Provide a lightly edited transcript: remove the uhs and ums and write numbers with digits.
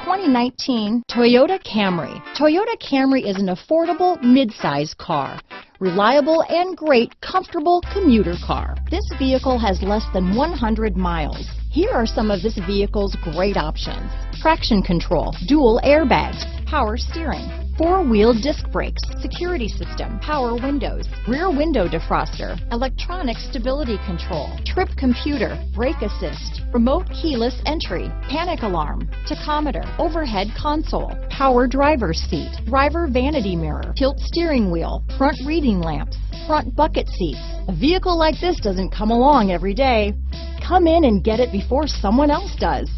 2019 Toyota Camry. Toyota Camry is an affordable mid-size car. Reliable and great comfortable commuter car. This vehicle has less than 100 miles. Here are some of this vehicle's great options: traction control, dual airbags, power steering, four-wheel disc brakes, security system, power windows, rear window defroster, electronic stability control, trip computer, brake assist, remote keyless entry, panic alarm, tachometer, overhead console, power driver's seat, driver vanity mirror, tilt steering wheel, front reading lamps, front bucket seats. A vehicle like this doesn't come along every day. Come in and get it before someone else does.